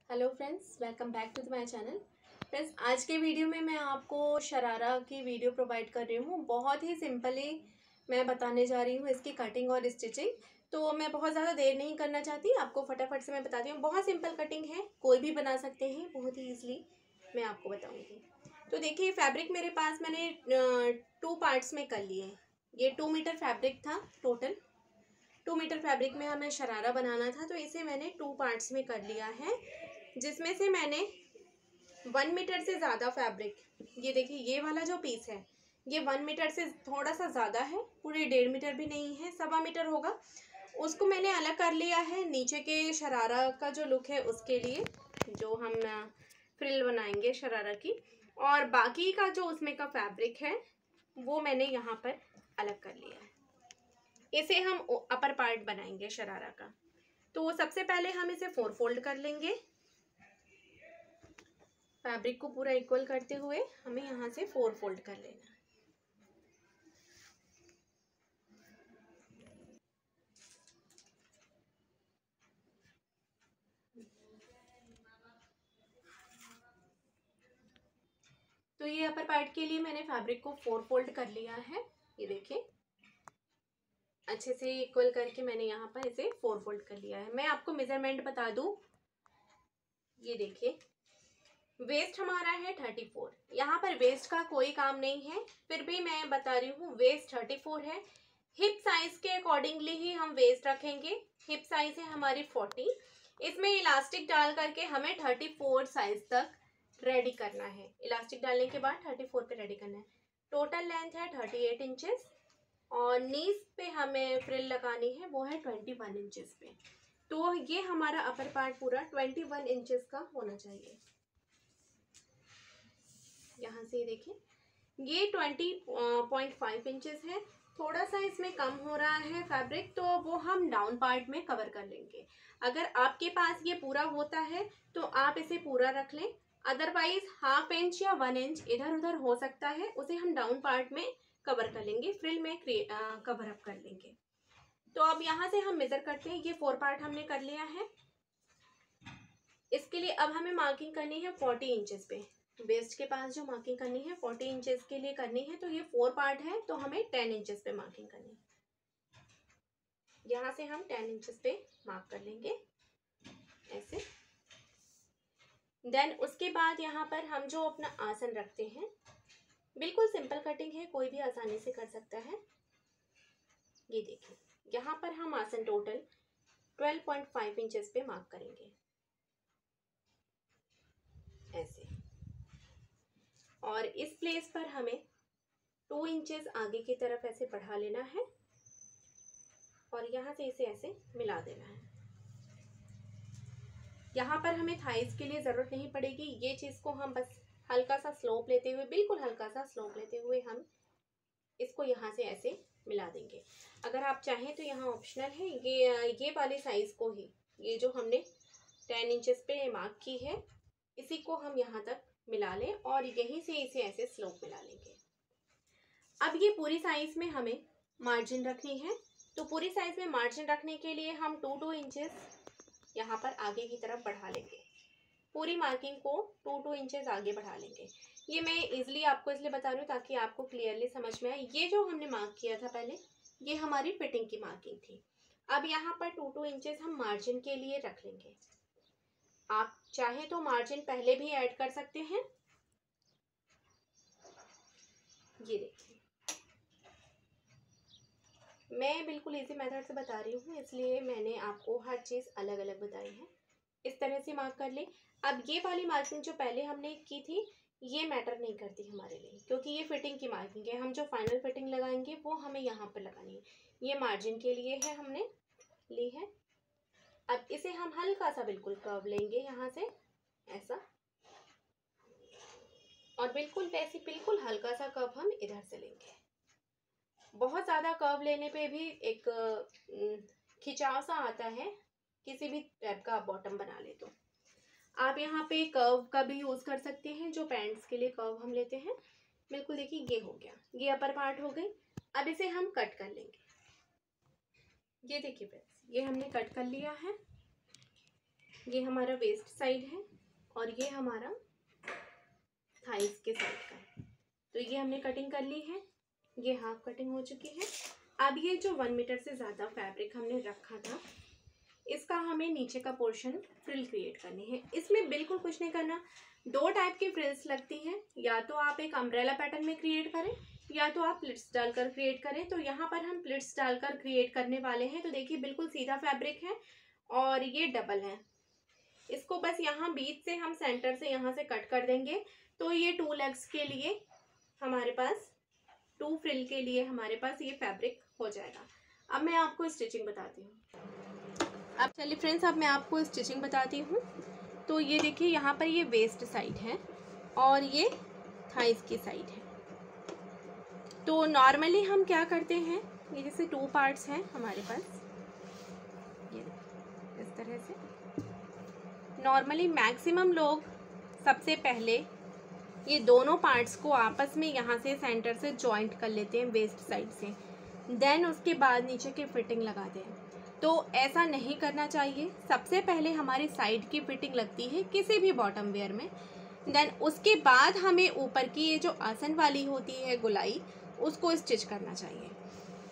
Hello friends, welcome back to my channel. Friends, आज के video में मैं आपको शरारा की वीडियो प्रोवाइड कर रही हूँ। बहुत ही सिंपली मैं बताने जा रही हूँ इसकी कटिंग और स्टिचिंग। तो मैं बहुत ज़्यादा देर नहीं करना चाहती, आपको फटाफट से मैं बताती हूँ। बहुत सिंपल कटिंग है, कोई भी बना सकते हैं, बहुत ही ईजिली मैं आपको बताऊँगी। तो देखिए, फैब्रिक मेरे पास मैंने 2 पार्ट्स में कर लिए। ये 2 मीटर फैब्रिक था टोटल। 2 मीटर फैब्रिक में हमें शरारा बनाना था, तो इसे मैंने 2 पार्ट्स में कर लिया है, जिसमें से मैंने 1 मीटर से ज़्यादा फैब्रिक, ये देखिए ये वाला जो पीस है ये 1 मीटर से थोड़ा सा ज़्यादा है, पूरे 1.5 मीटर भी नहीं है, 1.25 मीटर होगा। उसको मैंने अलग कर लिया है नीचे के शरारा का जो लुक है उसके लिए, जो हम फ्रिल बनाएंगे शरारा की। और बाकी का जो उसमें का फैब्रिक है वो मैंने यहाँ पर अलग कर लिया है। इसे हम अपर पार्ट बनाएंगे शरारा का। तो सबसे पहले हम इसे 4 फोल्ड कर लेंगे। फैब्रिक को पूरा इक्वल करते हुए हमें यहाँ से 4 फोल्ड कर लेना है। तो ये अपर पार्ट के लिए मैंने फैब्रिक को 4 फोल्ड कर लिया है। ये देखिए अच्छे से इक्वल करके मैंने यहाँ पर इसे 4 फोल्ड कर लिया है। मैं आपको मेजरमेंट बता दूं, ये देखिए वेस्ट हमारा है 34। यहाँ पर वेस्ट का कोई काम नहीं है, फिर भी मैं बता रही हूँ वेस्ट 34 है। हिप साइज के अकॉर्डिंगली ही हम वेस्ट रखेंगे। हिप साइज है हमारी 40। इसमें इलास्टिक डाल करके हमें 34 साइज तक रेडी करना है। इलास्टिक डालने के बाद 34 पे रेडी करना है। टोटल लेंथ है 38 इंचेस और नीज पे हमें फ्रिल लगानी है, वो है 21 इंचेस पे। तो ये हमारा अपर पार्ट पूरा 21 इंचेस का होना चाहिए। यहाँ से देखिए ये 20.5 इंचेस है। थोड़ा सा इसमें कम हो रहा है फैब्रिक, तो वो हम डाउन पार्ट में कवर कर लेंगे। अगर आपके पास ये पूरा होता है तो आप इसे पूरा रख लें, अदरवाइज हाफ इंच या 1 इंच इधर उधर हो सकता है, उसे हम डाउन पार्ट में कवर कर लेंगे, फ्रिल में कवर अप कर लेंगे। तो अब यहाँ से हम मेजर करते हैं। ये 4 पार्ट हमने कर लिया है। इसके लिए अब हमें मार्किंग करनी है 40 इंचेस पे। वेस्ट के पास जो मार्किंग करनी है 40 इंचेस के लिए करनी है। तो ये 4 पार्ट है, तो हमें 10 इंचेस पे मार्किंग करनी है। यहाँ से हम 10 इंचेस पे मार्क कर लेंगे ऐसे। देन उसके बाद यहाँ पर हम जो अपना आसन रखते हैं, बिल्कुल सिंपल कटिंग है, कोई भी आसानी से कर सकता है। ये देखिए यहाँ पर हम आसन टोटल 12.5 इंचेस पे मार्क करेंगे ऐसे। और इस प्लेस पर हमें 2 इंचेस आगे की तरफ ऐसे बढ़ा लेना है और यहाँ से इसे ऐसे मिला देना है। यहाँ पर हमें थाइस के लिए ज़रूरत नहीं पड़ेगी। ये चीज़ को हम बस हल्का सा स्लोप लेते हुए, बिल्कुल हल्का सा स्लोप लेते हुए हम इसको यहाँ से ऐसे मिला देंगे। अगर आप चाहें तो यहाँ ऑप्शनल है, ये वाले साइज़ को ही, ये जो हमने 10 इंचेस पे मार्क की है, इसी को हम यहाँ तक मिला लें और यहीं से इसे ऐसे स्लोप मिला लेंगे। अब ये पूरी साइज में हमें मार्जिन रखनी है। तो पूरी साइज में मार्जिन रखने के लिए हम 2 इंचेस यहाँ पर आगे की तरफ बढ़ा लेंगे। पूरी मार्किंग को 2 इंचेस आगे बढ़ा लेंगे। ये मैं इजीली आपको इसलिए बता रही हूँ ताकि आपको क्लियरली समझ में आए। ये जो हमने मार्क किया था पहले, ये हमारी फिटिंग की मार्किंग थी। अब यहाँ पर 2 इंचेस हम मार्जिन के लिए रख लेंगे। आप चाहे तो मार्जिन पहले भी ऐड कर सकते हैं। ये देखिए मैं बिल्कुल इजी मेथड से बता रही हूँ, इसलिए मैंने आपको हर चीज़ अलग अलग बताई है। इस तरह से मार्क कर ले। अब ये वाली मार्किंग जो पहले हमने की थी, ये मैटर नहीं करती हमारे लिए, क्योंकि ये फिटिंग की मार्किंग है। हम जो फाइनल फिटिंग लगाएंगे वो हमें यहाँ पर लगानी है। ये मार्जिन के लिए है, हमने ली है। अब इसे हम हल्का सा बिल्कुल कर्व लेंगे यहाँ से ऐसा, और बिल्कुल वैसे बिल्कुल हल्का सा कर्व हम इधर से लेंगे। बहुत ज़्यादा कर्व लेने पे भी एक खिंचाव सा आता है, किसी भी टाइप का आप बॉटम बना ले तो। आप यहाँ पे कर्व का भी यूज़ कर सकते हैं, जो पैंट्स के लिए कर्व हम लेते हैं। बिल्कुल देखिए ये हो गया, ये अपर पार्ट हो गई। अब इसे हम कट कर लेंगे। ये देखिए फ्रेंड्स, ये हमने कट कर लिया है। ये हमारा वेस्ट साइड है और ये हमारा थाइस के साइड का है। तो ये हमने कटिंग कर ली है, ये हाफ कटिंग हो चुकी है। अब ये जो 1 मीटर से ज़्यादा फैब्रिक हमने रखा था, इसका हमें नीचे का पोर्शन फ्रिल क्रिएट करनी है। इसमें बिल्कुल कुछ नहीं करना। 2 टाइप की फ्रिल्स लगती हैं, या तो आप एक अम्ब्रेला पैटर्न में क्रिएट करें या तो आप प्लिट्स डालकर क्रिएट करें। तो यहाँ पर हम प्लिट्स डालकर क्रिएट करने वाले हैं। तो देखिए बिल्कुल सीधा फैब्रिक है और ये डबल है। इसको बस यहाँ बीच से हम सेंटर से यहाँ से कट कर देंगे। तो ये 2 लेग्स के लिए हमारे पास 2 फ्रिल के लिए हमारे पास ये फैब्रिक हो जाएगा। अब मैं आपको स्टिचिंग बताती हूँ। अब चलिए फ्रेंड्स, अब मैं आपको स्टिचिंग बताती हूँ। तो ये देखिए यहाँ पर ये वेस्ट साइड है और ये थाइस की साइड है। तो नॉर्मली हम क्या करते हैं, ये जैसे 2 पार्ट्स हैं हमारे पास, ये इस तरह से। नॉर्मली मैक्सिमम लोग सबसे पहले ये दोनों पार्ट्स को आपस में यहाँ से सेंटर से जॉइंट कर लेते हैं वेस्ट साइड से, देन उसके बाद नीचे की फिटिंग लगाते हैं। तो ऐसा नहीं करना चाहिए। सबसे पहले हमारी साइड की फिटिंग लगती है किसी भी बॉटम वेयर में, देन उसके बाद हमें ऊपर की ये जो आसन वाली होती है गोलाई, उसको स्टिच करना चाहिए।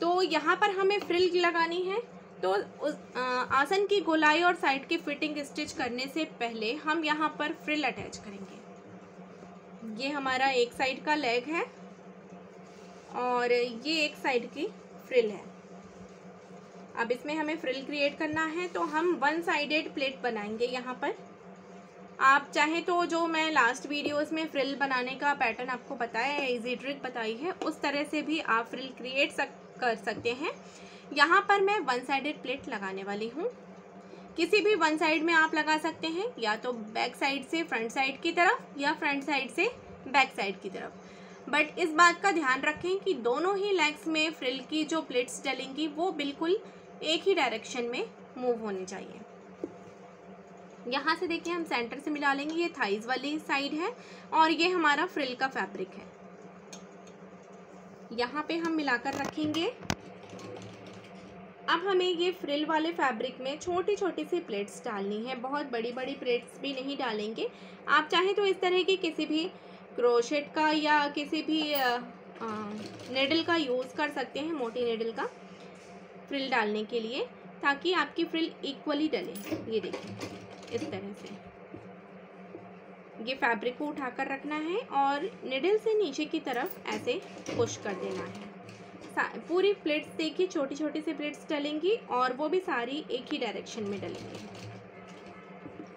तो यहाँ पर हमें फ्रिल लगानी है। तो आसन की गोलाई और साइड की फिटिंग स्टिच करने से पहले हम यहाँ पर फ्रिल अटैच करेंगे। ये हमारा एक साइड का लेग है और ये एक साइड की फ्रिल है। अब इसमें हमें फ्रिल क्रिएट करना है, तो हम 1 साइडेड प्लेट बनाएंगे यहाँ पर। आप चाहें तो जो मैं लास्ट वीडियोस में फ्रिल बनाने का पैटर्न आपको बताया है, इजी ट्रिक बताई है, उस तरह से भी आप फ्रिल क्रिएट कर सकते हैं। यहाँ पर मैं 1 साइडेड प्लेट लगाने वाली हूँ। किसी भी 1 साइड में आप लगा सकते हैं, या तो बैक साइड से फ्रंट साइड की तरफ या फ्रंट साइड से बैक साइड की तरफ। बट इस बात का ध्यान रखें कि दोनों ही लेग्स में फ्रिल की जो प्लेट्स डलेंगी वो बिल्कुल एक ही डायरेक्शन में मूव होनी चाहिए। यहाँ से देखिए हम सेंटर से मिला लेंगे, ये थाइज वाली साइड है और ये हमारा फ्रिल का फैब्रिक है। यहाँ पे हम मिलाकर रखेंगे। अब हमें ये फ्रिल वाले फैब्रिक में छोटी छोटी सी प्लेट्स डालनी है, बहुत बड़ी बड़ी प्लेट्स भी नहीं डालेंगे। आप चाहें तो इस तरह की किसी भी क्रोशेट का या किसी भी नेडल का यूज़ कर सकते हैं, मोटी नेडल का फ्रिल डालने के लिए, ताकि आपकी फ्रिल इक्वली डले। ये देखिए इस तरह से ये फैब्रिक को उठाकर रखना है और निडल से नीचे की तरफ ऐसे पुश कर देना है। पूरी प्लेट्स देखिए छोटी छोटी सी प्लेट्स डलेंगी और वो भी सारी एक ही डायरेक्शन में डलेंगी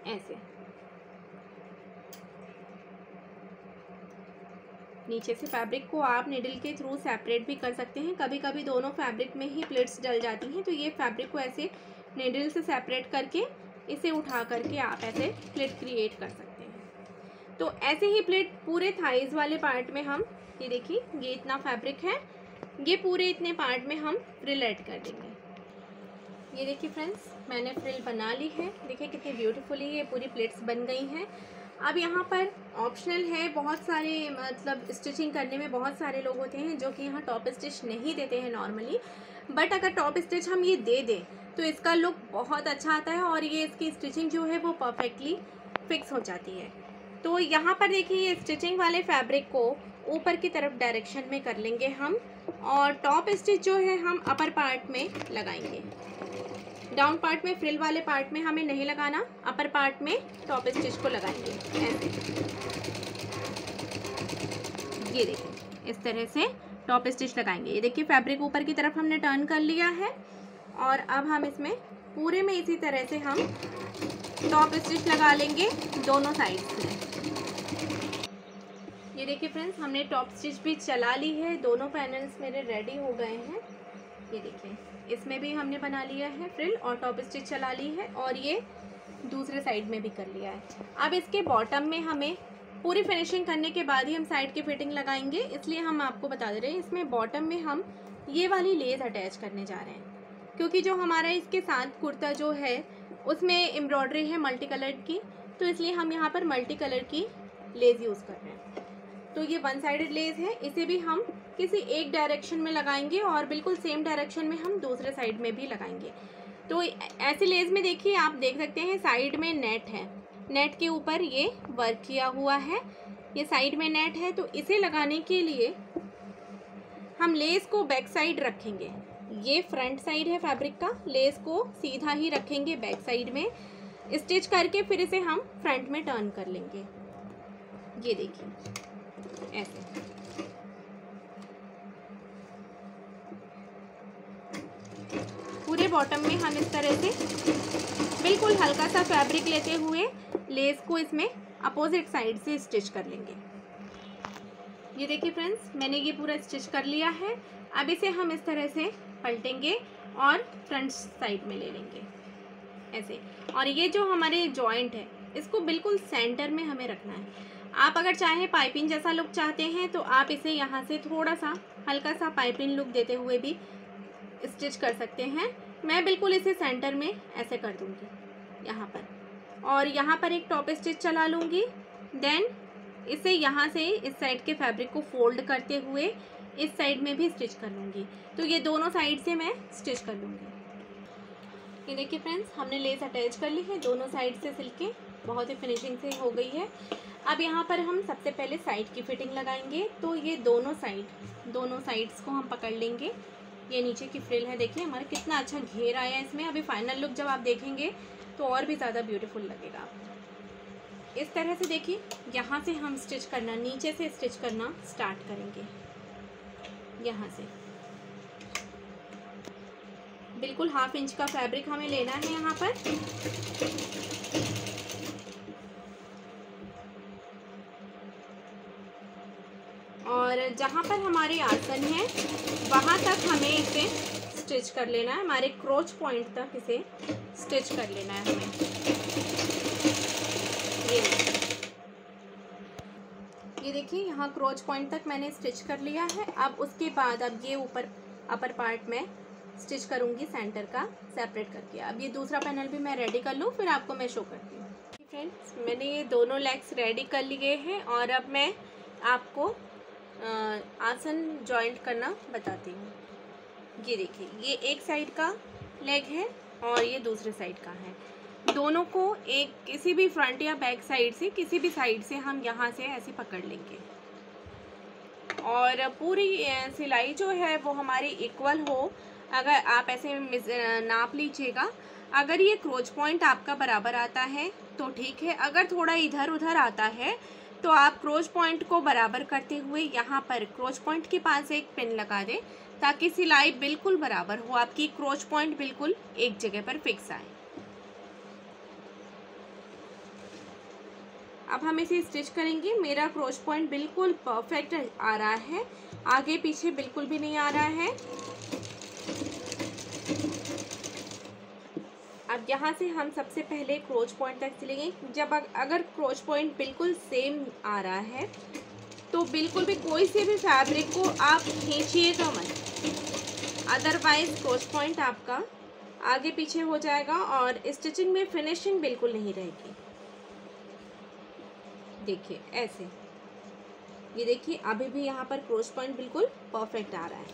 ऐसे। नीचे से फैब्रिक को आप निडल के थ्रू सेपरेट भी कर सकते हैं। कभी कभी दोनों फैब्रिक में ही प्लेट्स डल जाती हैं, तो ये फैब्रिक को ऐसे निडल से सेपरेट करके इसे उठा करके आप ऐसे प्लेट क्रिएट कर सकते हैं। तो ऐसे ही प्लेट पूरे थाइज वाले पार्ट में हम, ये देखिए ये इतना फैब्रिक है, ये पूरे इतने पार्ट में हम फ्रिल ऐड कर देंगे। ये देखिए फ्रेंड्स, मैंने फ्रिल बना ली है। देखिए कितनी ब्यूटीफुली ये पूरी प्लेट्स बन गई हैं। अब यहाँ पर ऑप्शनल है, बहुत सारे मतलब स्टिचिंग करने में बहुत सारे लोग होते हैं जो कि यहाँ टॉप स्टिच नहीं देते हैं नॉर्मली, बट अगर टॉप स्टिच हम ये दे दें तो इसका लुक बहुत अच्छा आता है और ये इसकी स्टिचिंग जो है वो परफेक्टली फिक्स हो जाती है। तो यहाँ पर देखिए ये स्टिचिंग वाले फैब्रिक को ऊपर की तरफ डायरेक्शन में कर लेंगे हम, और टॉप स्टिच जो है हम अपर पार्ट में लगाएंगे। डाउन पार्ट में फ्रिल वाले पार्ट में हमें नहीं लगाना, अपर पार्ट में टॉप स्टिच को लगाएंगे ऐसे। ये देखिए इस तरह से टॉप स्टिच लगाएंगे। ये देखिए फैब्रिक ऊपर की तरफ हमने टर्न कर लिया है और अब हम इसमें पूरे में इसी तरह से हम टॉप स्टिच लगा लेंगे दोनों साइड से। ये देखिए फ्रेंड्स, हमने टॉप स्टिच भी चला ली है, दोनों पैनल्स मेरे रेडी हो गए हैं। ये देखिए इसमें भी हमने बना लिया है फ्रिल और टॉप स्टिच चला ली है, और ये दूसरे साइड में भी कर लिया है। अब इसके बॉटम में हमें पूरी फिनिशिंग करने के बाद ही हम साइड की फिटिंग लगाएंगे, इसलिए हम आपको बता दे रहे हैं इसमें बॉटम में हम ये वाली लेस अटैच करने जा रहे हैं, क्योंकि जो हमारा इसके साथ कुर्ता जो है उसमें एम्ब्रॉयडरी है मल्टी कलर की, तो इसलिए हम यहाँ पर मल्टी कलर की लेस यूज़ कर रहे हैं। तो ये 1 साइडेड लेस है, इसे भी हम किसी एक डायरेक्शन में लगाएंगे और बिल्कुल सेम डायरेक्शन में हम दूसरे साइड में भी लगाएंगे। तो ऐसे लेस में देखिए आप देख सकते हैं साइड में नेट है, नेट के ऊपर ये वर्क किया हुआ है, ये साइड में नेट है। तो इसे लगाने के लिए हम लेस को बैक साइड रखेंगे, ये फ्रंट साइड है फैब्रिक का, लेस को सीधा ही रखेंगे बैक साइड में स्टिच करके, फिर इसे हम फ्रंट में टर्न कर लेंगे। ये देखिए ऐसे। पूरे बॉटम में हम इस तरह से बिल्कुल हल्का सा फैब्रिक लेते हुए लेस को इसमें अपोजिट साइड से स्टिच कर लेंगे। ये देखिए फ्रेंड्स, मैंने ये पूरा स्टिच कर लिया है। अब इसे हम इस तरह से पलटेंगे और फ्रंट साइड में ले लेंगे ऐसे। और ये जो हमारे जॉइंट है इसको बिल्कुल सेंटर में हमें रखना है। आप अगर चाहें पाइपिंग जैसा लुक चाहते हैं तो आप इसे यहाँ से थोड़ा सा हल्का सा पाइपिंग लुक देते हुए भी स्टिच कर सकते हैं। मैं बिल्कुल इसे सेंटर में ऐसे कर दूँगी यहाँ पर, और यहाँ पर एक टॉप स्टिच चला लूँगी। देन इसे यहाँ से इस साइड के फैब्रिक को फोल्ड करते हुए इस साइड में भी स्टिच कर लूँगी। तो ये दोनों साइड से मैं स्टिच कर लूँगी। ये देखिए फ्रेंड्स, हमने लेस अटैच कर ली है दोनों साइड से सिल के, बहुत ही फिनिशिंग से हो गई है। अब यहाँ पर हम सबसे पहले साइड की फिटिंग लगाएंगे। तो ये दोनों साइड्स को हम पकड़ लेंगे। ये नीचे की फ्रिल है, देखिए हमारा कितना अच्छा घेर आया है इसमें। अभी फाइनल लुक जब आप देखेंगे तो और भी ज़्यादा ब्यूटीफुल लगेगा। इस तरह से देखिए, यहाँ से हम स्टिच करना, नीचे से स्टिच करना स्टार्ट करेंगे। यहाँ से बिल्कुल 1/2 इंच का फैब्रिक हमें लेना है यहाँ पर। और जहाँ पर हमारे आसन है वहाँ तक हमें इसे स्टिच कर लेना है, हमारे क्रोच पॉइंट तक इसे स्टिच कर लेना है हमें। ये देखिए यहाँ क्रोच पॉइंट तक मैंने स्टिच कर लिया है। अब उसके बाद अब ये ऊपर अपर पार्ट में स्टिच करूँगी सेंटर का सेपरेट करके। अब ये दूसरा पैनल भी मैं रेडी कर लूँ, फिर आपको मैं शो करती हूँ। फ्रेंड्स, मैंने ये दोनों लेग्स रेडी कर लिए हैं और अब मैं आपको आसन जॉइंट करना बताती हूँ। ये देखिए, ये एक साइड का लेग है और ये दूसरे साइड का है। दोनों को एक किसी भी फ्रंट या बैक साइड से, किसी भी साइड से हम यहाँ से ऐसे पकड़ लेंगे और पूरी सिलाई जो है वो हमारी इक्वल हो। अगर आप ऐसे नाप लीजिएगा, अगर ये क्रोच पॉइंट आपका बराबर आता है तो ठीक है, अगर थोड़ा इधर उधर आता है तो आप क्रोच पॉइंट को बराबर करते हुए यहाँ पर क्रोच पॉइंट के पास एक पिन लगा दें ताकि सिलाई बिल्कुल बराबर हो, आपकी क्रोच पॉइंट बिल्कुल एक जगह पर फिक्स आए। अब हम इसे स्टिच करेंगे। मेरा क्रोच पॉइंट बिल्कुल परफेक्ट आ रहा है, आगे पीछे बिल्कुल भी नहीं आ रहा है। अब यहाँ से हम सबसे पहले क्रोच पॉइंट तक सिलेंगे। जब अगर क्रोच पॉइंट बिल्कुल सेम आ रहा है तो बिल्कुल भी कोई से भी फैब्रिक को आप खींचिएगा मत, अदरवाइज क्रोच पॉइंट आपका आगे पीछे हो जाएगा और स्टिचिंग में फिनिशिंग बिल्कुल नहीं रहेगी। देखिए ऐसे, ये देखिए अभी भी यहाँ पर क्रोच पॉइंट बिल्कुल परफेक्ट आ रहा है।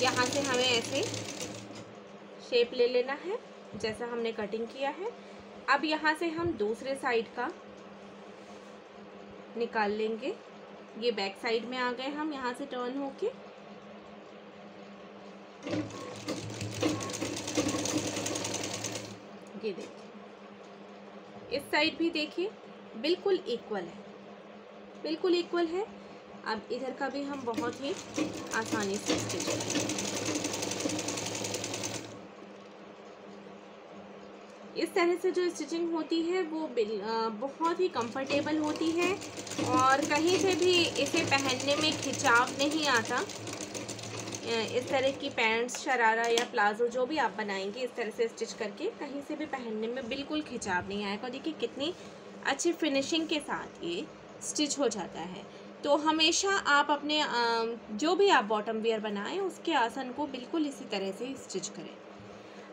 यहाँ से हमें ऐसे शेप ले लेना है जैसा हमने कटिंग किया है। अब यहाँ से हम दूसरे साइड का निकाल लेंगे। ये बैक साइड में आ गए हम यहाँ से टर्न होके। ये देखिए, इस साइड भी देखिए बिल्कुल इक्वल है, बिल्कुल इक्वल है। अब इधर का भी हम बहुत ही आसानी से स्टिच करेंगे। इस तरह से जो स्टिचिंग होती है वो बहुत ही कंफर्टेबल होती है और कहीं से भी इसे पहनने में खिंचाव नहीं आता। इस तरह की पैंट्स, शरारा या प्लाजो जो भी आप बनाएंगे इस तरह से स्टिच करके, कहीं से भी पहनने में बिल्कुल खिंचाव नहीं आएगा। देखिए कितनी अच्छी फिनिशिंग के साथ ये स्टिच हो जाता है। तो हमेशा आप अपने जो भी आप बॉटम वेयर बनाएं उसके आसन को बिल्कुल इसी तरह से स्टिच करें।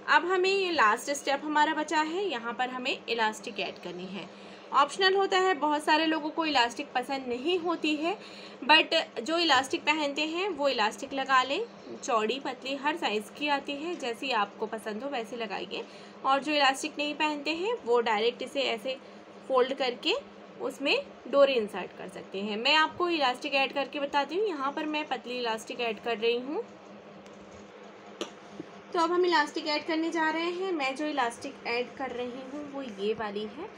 अब हमें ये लास्ट स्टेप हमारा बचा है, यहाँ पर हमें इलास्टिक ऐड करनी है। ऑप्शनल होता है। बहुत सारे लोगों को इलास्टिक पसंद नहीं होती है, बट जो इलास्टिक पहनते हैं वो इलास्टिक लगा लें। चौड़ी पतली हर साइज़ की आती है, जैसी आपको पसंद हो वैसे लगाइए। और जो इलास्टिक नहीं पहनते हैं वो डायरेक्ट इसे ऐसे फोल्ड करके उसमें डोरी इंसर्ट कर सकते हैं। मैं आपको इलास्टिक ऐड करके बताती हूँ। यहाँ पर मैं पतली इलास्टिक ऐड कर रही हूँ। तो अब हम इलास्टिक ऐड करने जा रहे हैं। मैं जो इलास्टिक ऐड कर रही हूँ वो ये वाली है।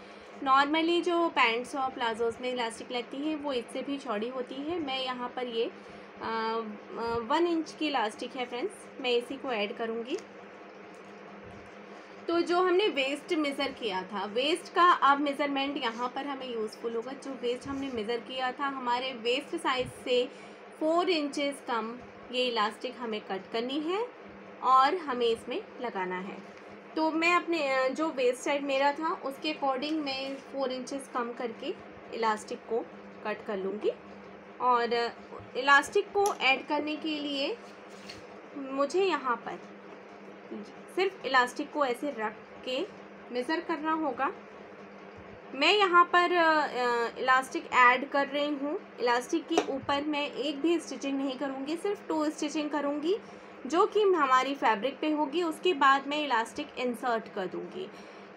नॉर्मली जो पैंट्स और प्लाजोज़ में इलास्टिक लगती है वो इससे भी चौड़ी होती है। मैं यहाँ पर ये 1 इंच की इलास्टिक है फ्रेंड्स, मैं इसी को ऐड करूँगी। तो जो हमने वेस्ट मेज़र किया था, वेस्ट का अब मेज़रमेंट यहाँ पर हमें यूज़फुल होगा। जो वेस्ट हमने मेज़र किया था, हमारे वेस्ट साइज़ से 4 इंचेस कम ये इलास्टिक हमें कट करनी है और हमें इसमें लगाना है। तो मैं अपने जो वेस्ट साइड मेरा था उसके अकॉर्डिंग मैं 4 इंचेस कम करके इलास्टिक को कट कर लूँगी। और इलास्टिक को ऐड करने के लिए मुझे यहाँ पर सिर्फ इलास्टिक को ऐसे रख के मेज़र करना होगा। मैं यहाँ पर इलास्टिक ऐड कर रही हूँ। इलास्टिक के ऊपर मैं एक भी स्टिचिंग नहीं करूँगी, सिर्फ 2 स्टिचिंग करूँगी जो कि हमारी फैब्रिक पे होगी। उसके बाद मैं इलास्टिक इंसर्ट कर दूँगी।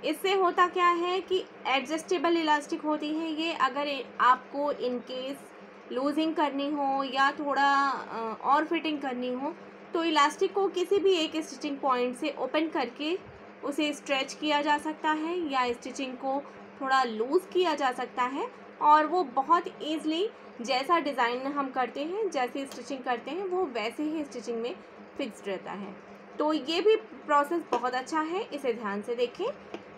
इससे होता क्या है कि एडजस्टेबल इलास्टिक होती है ये। अगर आपको इन केस लूजिंग करनी हो या थोड़ा और फिटिंग करनी हो तो इलास्टिक को किसी भी एक स्टिचिंग पॉइंट से ओपन करके उसे स्ट्रेच किया जा सकता है या स्टिचिंग को थोड़ा लूज़ किया जा सकता है और वो बहुत ईज़िली जैसा डिज़ाइन हम करते हैं, जैसी स्टिचिंग करते हैं वो वैसे ही स्टिचिंग में फिक्स्ड रहता है। तो ये भी प्रोसेस बहुत अच्छा है, इसे ध्यान से देखें।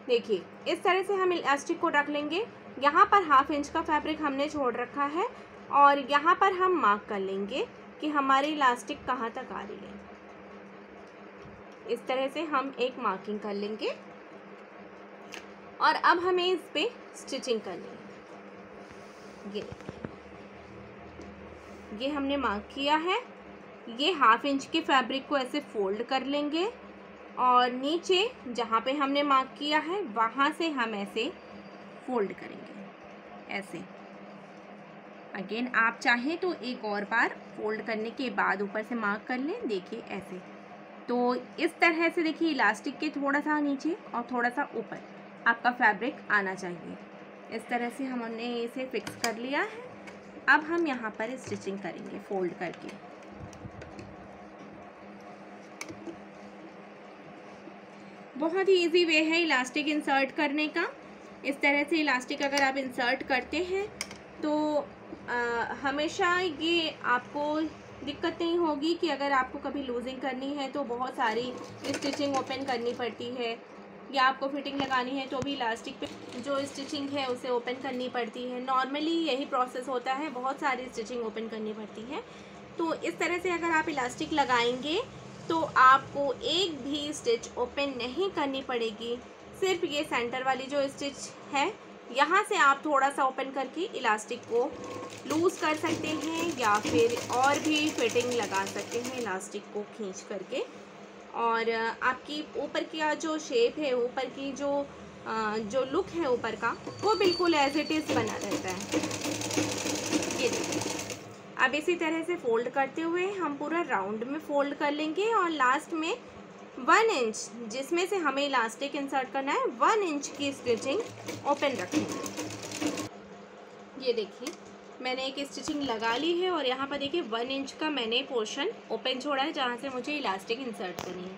देखिए इस तरह से हम इलास्टिक को रख लेंगे। यहाँ पर 1/2 इंच का फैब्रिक हमने छोड़ रखा है और यहाँ पर हम मार्क कर लेंगे कि हमारी इलास्टिक कहाँ तक आ रही है। इस तरह से हम एक मार्किंग कर लेंगे और अब हमें इस पे स्टिचिंग करनी है। ये हमने मार्क किया है। ये 1/2 इंच के फैब्रिक को ऐसे फोल्ड कर लेंगे और नीचे जहाँ पे हमने मार्क किया है वहाँ से हम ऐसे फोल्ड करेंगे ऐसे। अगेन आप चाहें तो एक और बार फोल्ड करने के बाद ऊपर से मार्क कर लें। देखिए ऐसे। तो इस तरह से देखिए इलास्टिक के थोड़ा सा नीचे और थोड़ा सा ऊपर आपका फैब्रिक आना चाहिए। इस तरह से हमने इसे फिक्स कर लिया है। अब हम यहाँ पर स्टिचिंग करेंगे फोल्ड करके। बहुत ही इजी वे है इलास्टिक इंसर्ट करने का। इस तरह से इलास्टिक अगर आप इंसर्ट करते हैं तो हमेशा ये आपको दिक्कत नहीं होगी कि अगर आपको कभी लूजिंग करनी है तो बहुत सारी स्टिचिंग ओपन करनी पड़ती है या आपको फिटिंग लगानी है तो भी इलास्टिक पे जो स्टिचिंग है उसे ओपन करनी पड़ती है। नॉर्मली यही प्रोसेस होता है, बहुत सारी स्टिचिंग ओपन करनी पड़ती है। तो इस तरह से अगर आप इलास्टिक लगाएंगे तो आपको एक भी स्टिच ओपन नहीं करनी पड़ेगी। सिर्फ ये सेंटर वाली जो स्टिच है यहाँ से आप थोड़ा सा ओपन करके इलास्टिक को लूज़ कर सकते हैं या फिर और भी फिटिंग लगा सकते हैं इलास्टिक को खींच करके। और आपकी ऊपर का जो शेप है, ऊपर की जो लुक है ऊपर का, वो बिल्कुल एज इट इज़ बना रहता है। ये देखिए। अब इसी तरह से फोल्ड करते हुए हम पूरा राउंड में फोल्ड कर लेंगे और लास्ट में 1 इंच जिसमें से हमें इलास्टिक इंसर्ट करना है 1 इंच की स्टिचिंग ओपन रखेंगे। ये देखिए मैंने एक स्टिचिंग लगा ली है और यहाँ पर देखिए 1 इंच का मैंने पोर्शन ओपन छोड़ा है जहाँ से मुझे इलास्टिक इंसर्ट करनी है।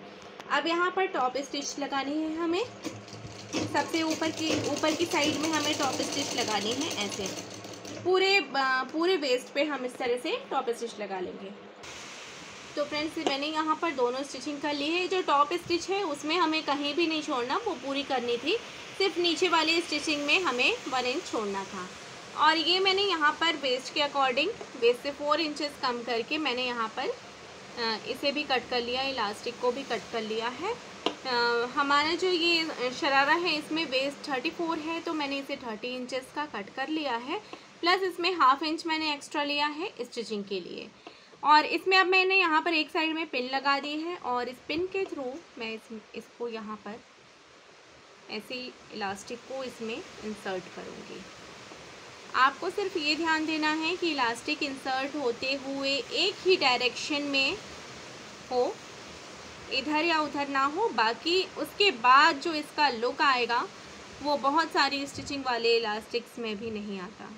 अब यहाँ पर टॉप स्टिच लगानी है हमें। सबसे ऊपर की साइड में हमें टॉप स्टिच लगानी है ऐसे। पूरे वेस्ट पे हम इस तरह से टॉप स्टिच लगा लेंगे। तो फ्रेंड्स मैंने यहाँ पर दोनों स्टिचिंग कर ली है। जो टॉप स्टिच है उसमें हमें कहीं भी नहीं छोड़ना, वो पूरी करनी थी। सिर्फ नीचे वाली स्टिचिंग में हमें 1 इंच छोड़ना था। और ये मैंने यहाँ पर वेस्ट के अकॉर्डिंग वेस्ट से 4 इंचेस कम करके मैंने यहाँ पर इसे भी कट कर लिया, इलास्टिक को भी कट कर लिया है। हमारा जो ये शरारा है इसमें वेस्ट 34 है तो मैंने इसे 30 इंचेस का कट कर लिया है। प्लस इसमें 1/2 इंच मैंने एक्स्ट्रा लिया है स्टिचिंग के लिए। और इसमें अब मैंने यहाँ पर एक साइड में पिन लगा दी है और इस पिन के थ्रू मैं इसको यहाँ पर ऐसे इलास्टिक को इसमें इंसर्ट करूँगी। आपको सिर्फ ये ध्यान देना है कि इलास्टिक इंसर्ट होते हुए एक ही डायरेक्शन में हो, इधर या उधर ना हो। बाकी उसके बाद जो इसका लुक आएगा वो बहुत सारी स्टिचिंग वाले इलास्टिक्स में भी नहीं आता।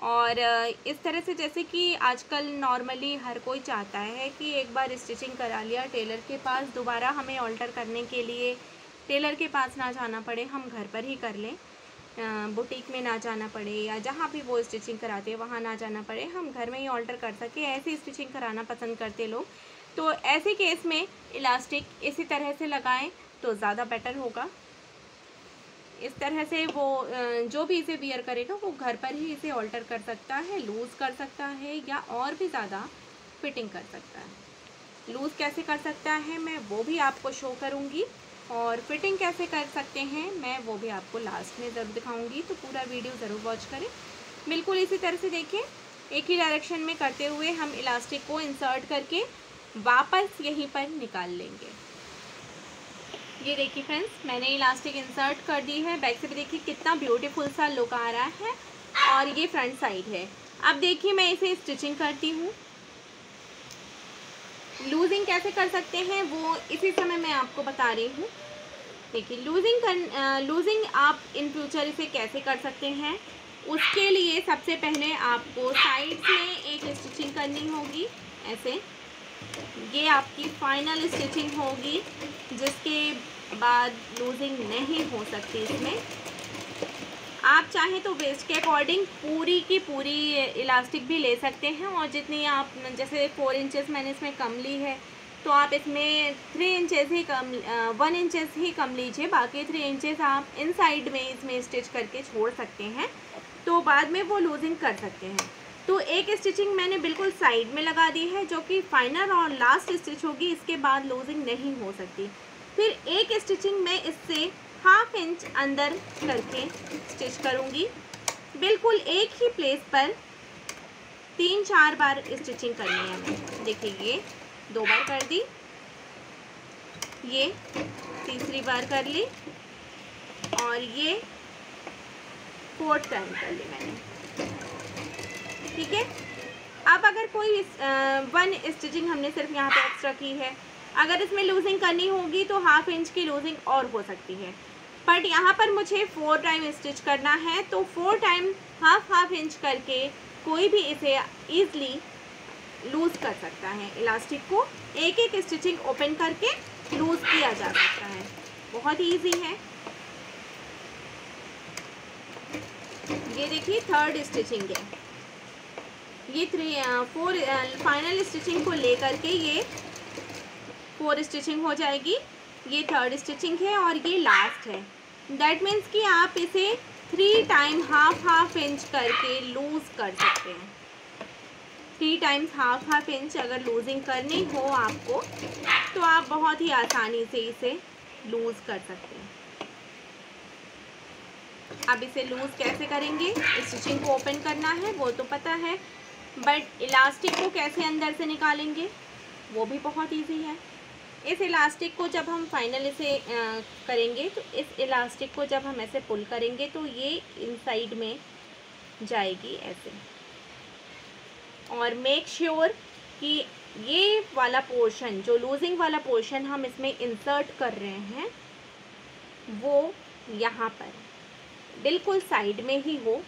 और इस तरह से जैसे कि आजकल नॉर्मली हर कोई चाहता है कि एक बार स्टिचिंग करा लिया टेलर के पास, दोबारा हमें ऑल्टर करने के लिए टेलर के पास ना जाना पड़े, हम घर पर ही कर लें, बुटीक में ना जाना पड़े या जहाँ भी वो स्टिचिंग कराते हैं वहाँ ना जाना पड़े, हम घर में ही ऑल्टर कर सके, ऐसी स्टिचिंग कराना पसंद करते लोग। तो ऐसे केस में इलास्टिक इसी तरह से लगाएं तो ज़्यादा बेटर होगा। इस तरह से वो जो भी इसे वियर करेगा वो घर पर ही इसे ऑल्टर कर सकता है, लूज़ कर सकता है या और भी ज़्यादा फिटिंग कर सकता है। लूज़ कैसे कर सकता है मैं वो भी आपको शो करूँगी, और फिटिंग कैसे कर सकते हैं मैं वो भी आपको लास्ट में ज़रूर दिखाऊँगी। तो पूरा वीडियो ज़रूर वॉच करें। बिल्कुल इसी तरह से देखिए, एक ही डायरेक्शन में करते हुए हम इलास्टिक को इंसर्ट करके वापस यहीं पर निकाल लेंगे। ये देखिए फ्रेंड्स, मैंने इलास्टिक इंसर्ट कर दी है। बैक से भी देखिए कितना ब्यूटीफुल सा लुक आ रहा है, और ये फ्रंट साइड है। अब देखिए मैं इसे स्टिचिंग करती हूँ। लूजिंग कैसे कर सकते हैं वो इसी समय मैं आपको बता रही हूँ। देखिए लूजिंग आप इन फ्यूचर इसे कैसे कर सकते हैं, उसके लिए सबसे पहले आपको साइड में एक स्टिचिंग करनी होगी ऐसे। ये आपकी फाइनल स्टिचिंग होगी, जिसके बाद लूजिंग नहीं हो सकती इसमें। आप चाहें तो वेस्ट के अकॉर्डिंग पूरी की पूरी इलास्टिक भी ले सकते हैं, और जितनी आप जैसे 4 इंचेस मैंने इसमें कम ली है तो आप इसमें 3 इंचेस ही कम 1 इंचेस ही कम लीजिए, बाकी 3 इंचेस आप इन साइड में इसमें स्टिच करके छोड़ सकते हैं, तो बाद में वो लूजिंग कर सकते हैं। तो एक स्टिचिंग मैंने बिल्कुल साइड में लगा दी है, जो कि फाइनल और लास्ट स्टिच होगी, इसके बाद लूजिंग नहीं हो सकती। फिर एक स्टिचिंग मैं इससे 1/2 इंच अंदर करके स्टिच करूँगी। बिल्कुल एक ही प्लेस पर 3-4 बार स्टिचिंग करनी है हमें। देखिए ये 2 बार कर दी, ये तीसरी बार कर ली, और ये 4th टाइम कर ली मैंने। ठीक है। अब अगर कोई 1 स्टिचिंग हमने सिर्फ यहाँ पे एक्स्ट्रा की है, अगर इसमें लूजिंग करनी होगी तो 1/2 इंच की लूजिंग और हो सकती है, बट यहाँ पर मुझे 4 टाइम स्टिच करना है, तो 4 टाइम हाफ इंच करके कोई भी इसे ईज़िली लूज़ कर सकता है। इलास्टिक को एक एक स्टिचिंग ओपन करके लूज़ किया जा सकता है, बहुत ईजी है। ये देखिए 3rd स्टिचिंग है, ये 4 फाइनल स्टिचिंग को लेकर के ये 4 स्टिचिंग हो जाएगी। ये 3rd स्टिचिंग है और ये लास्ट है। दैट मीन्स कि आप इसे 3 टाइम हाफ इंच करके लूज़ कर सकते हैं। 3 टाइम्स हाफ इंच अगर लूजिंग करनी हो आपको, तो आप बहुत ही आसानी से इसे लूज़ कर सकते हैं। अब इसे लूज़ कैसे करेंगे, स्टिचिंग को ओपन करना है वो तो पता है, बट इलास्टिक को कैसे अंदर से निकालेंगे वो भी बहुत इजी है। इस इलास्टिक को जब हम फाइनल इसे करेंगे, तो इस इलास्टिक को जब हम ऐसे पुल करेंगे तो ये इनसाइड में जाएगी ऐसे, और मेक श्योर कि ये वाला पोर्शन जो लूजिंग वाला पोर्शन हम इसमें इंसर्ट कर रहे हैं वो यहाँ पर बिल्कुल साइड में ही हो,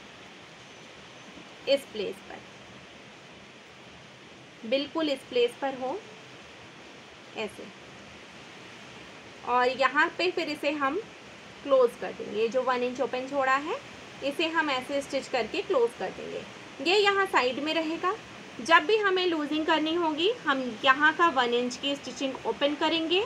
इस प्लेस पर, बिल्कुल इस प्लेस पर हो ऐसे, और यहाँ पे फिर इसे हम क्लोज़ कर देंगे। ये जो 1 इंच ओपन छोड़ा है इसे हम ऐसे स्टिच करके क्लोज़ कर देंगे। ये यहाँ साइड में रहेगा। जब भी हमें लूजिंग करनी होगी हम यहाँ का 1 इंच की स्टिचिंग ओपन करेंगे,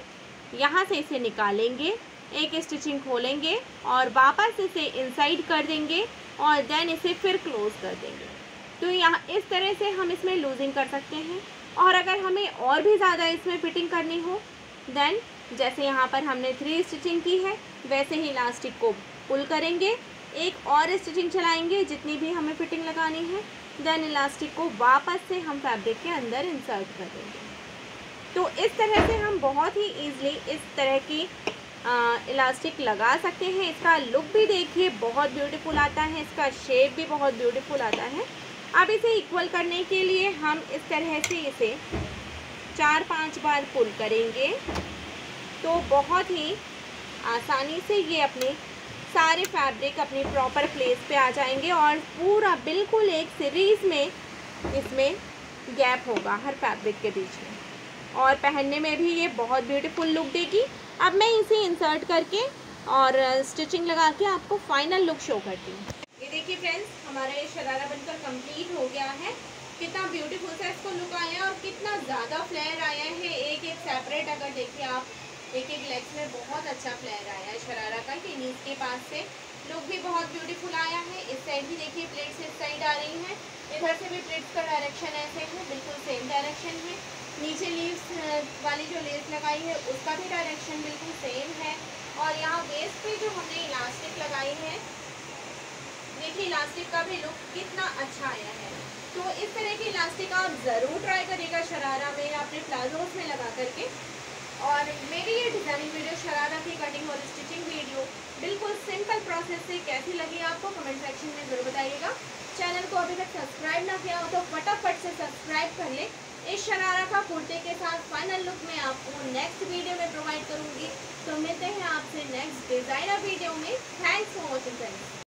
यहाँ से इसे निकालेंगे, एक स्टिचिंग खोलेंगे और वापस इसे इनसाइड कर देंगे, और देन इसे फिर क्लोज़ कर देंगे। तो यहाँ इस तरह से हम इसमें लूजिंग कर सकते हैं। और अगर हमें और भी ज़्यादा इसमें फिटिंग करनी हो, देन जैसे यहाँ पर हमने 3 स्टिचिंग की है, वैसे ही इलास्टिक को पुल करेंगे, एक और स्टिचिंग चलाएंगे जितनी भी हमें फिटिंग लगानी है, देन इलास्टिक को वापस से हम फैब्रिक के अंदर इंसर्ट कर देंगे। तो इस तरह से हम बहुत ही ईज़िली इस तरह की इलास्टिक लगा सकते हैं। इसका लुक भी देखिए बहुत ब्यूटीफुल आता है, इसका शेप भी बहुत ब्यूटीफुल आता है। अब इसे इक्वल करने के लिए हम इस तरह से इसे 4-5 बार पुल करेंगे तो बहुत ही आसानी से ये अपने सारे फैब्रिक अपनी प्रॉपर प्लेस पे आ जाएंगे और पूरा बिल्कुल एक सीरीज़ में इसमें गैप होगा हर फैब्रिक के बीच में और पहनने में भी ये बहुत ब्यूटीफुल लुक देगी। अब मैं इसे इंसर्ट करके और स्टिचिंग लगा के आपको फाइनल लुक शो करती हूँ। ये देखिए फ्रेंड्स, हमारा ये शरारा बनकर कंप्लीट हो गया है। कितना ब्यूटीफुल सा इसको लुक आया है और कितना ज़्यादा फ्लेयर आया है। एक एक सेपरेट अगर देखिए आप, एक एक लेग्स में बहुत अच्छा फ्लेयर आया है शरारा का। कि नीच के पास से लुक भी बहुत ब्यूटीफुल आया है। इस साइड भी देखिए प्लेट्स इस साइड आ रही हैं, इधर से भी प्लेट्स का डायरेक्शन ऐसे है, बिल्कुल सेम डायरेक्शन है। नीचे लीव्स वाली जो लेस लगाई है उसका भी डायरेक्शन बिल्कुल सेम है। और यहाँ वेस्ट पे जो हमने इलास्टिक लगाई है, देखिए इलास्टिक का भी लुक कितना अच्छा आया है। तो इस तरह की इलास्टिक आप ज़रूर ट्राई करिएगा शरारा में या अपने प्लाजोस में लगा करके। और मेरी ये डिज़ाइनिंग वीडियो शरारा की कटिंग और स्टिचिंग वीडियो बिल्कुल सिंपल प्रोसेस से कैसी लगी आपको कमेंट सेक्शन में ज़रूर बताइएगा। चैनल को अभी तक सब्सक्राइब ना किया हो तो फटाफट से सब्सक्राइब कर लें। इस शरारा का कुर्ते के साथ फाइनल लुक मैं आपको नेक्स्ट वीडियो में प्रोवाइड करूँगी। तो मिलते हैं आपसे नेक्स्ट डिज़ाइनर वीडियो में। Thanks for watching friends.